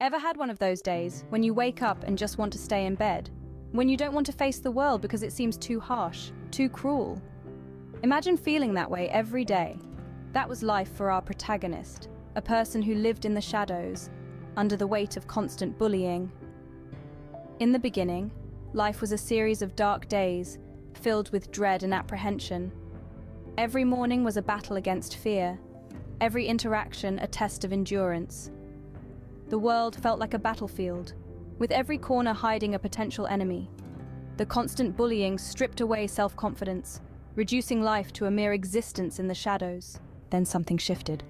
Ever had one of those days when you wake up and just want to stay in bed? When you don't want to face the world because it seems too harsh, too cruel? Imagine feeling that way every day. That was life for our protagonist, a person who lived in the shadows, under the weight of constant bullying. In the beginning, life was a series of dark days, filled with dread and apprehension. Every morning was a battle against fear, every interaction a test of endurance. The world felt like a battlefield, with every corner hiding a potential enemy. The constant bullying stripped away self-confidence, reducing life to a mere existence in the shadows. Then something shifted.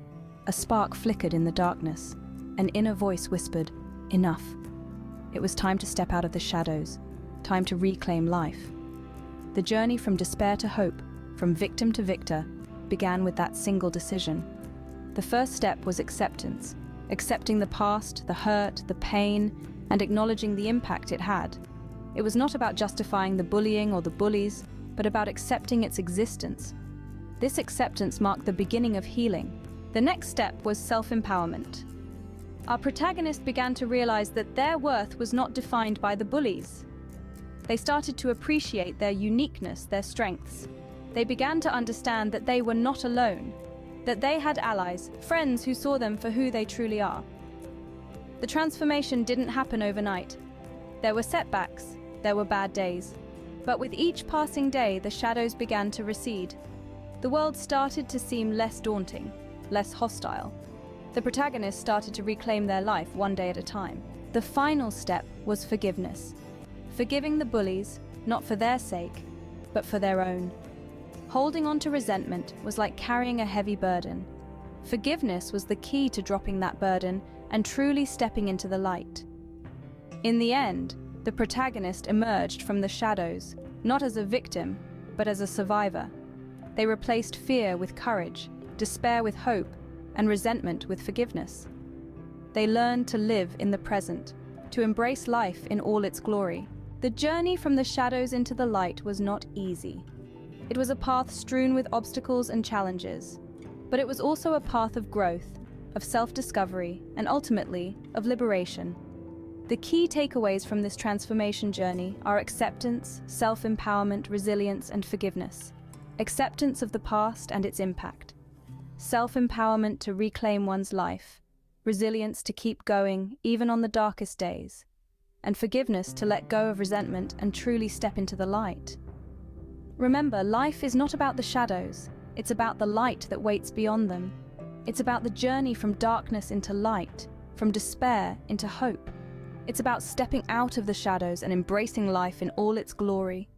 A spark flickered in the darkness. An inner voice whispered, "Enough." It was time to step out of the shadows, time to reclaim life. The journey from despair to hope, from victim to victor, began with that single decision. The first step was acceptance. Accepting the past, the hurt, the pain, and acknowledging the impact it had. It was not about justifying the bullying or the bullies, but about accepting its existence. This acceptance marked the beginning of healing. The next step was self-empowerment. Our protagonist began to realize that their worth was not defined by the bullies. They started to appreciate their uniqueness, their strengths. They began to understand that they were not alone, that they had allies, friends who saw them for who they truly are. The transformation didn't happen overnight. There were setbacks, there were bad days. But with each passing day, the shadows began to recede. The world started to seem less daunting, less hostile. The protagonists started to reclaim their life one day at a time. The final step was forgiveness. Forgiving the bullies, not for their sake, but for their own. Holding on to resentment was like carrying a heavy burden. Forgiveness was the key to dropping that burden and truly stepping into the light. In the end, the protagonist emerged from the shadows, not as a victim, but as a survivor. They replaced fear with courage, despair with hope, and resentment with forgiveness. They learned to live in the present, to embrace life in all its glory. The journey from the shadows into the light was not easy. It was a path strewn with obstacles and challenges, but it was also a path of growth, of self-discovery, and ultimately, of liberation. The key takeaways from this transformation journey are acceptance, self-empowerment, resilience, and forgiveness. Acceptance of the past and its impact. Self-empowerment to reclaim one's life. Resilience to keep going, even on the darkest days. And forgiveness to let go of resentment and truly step into the light. Remember, life is not about the shadows. It's about the light that waits beyond them. It's about the journey from darkness into light, from despair into hope. It's about stepping out of the shadows and embracing life in all its glory.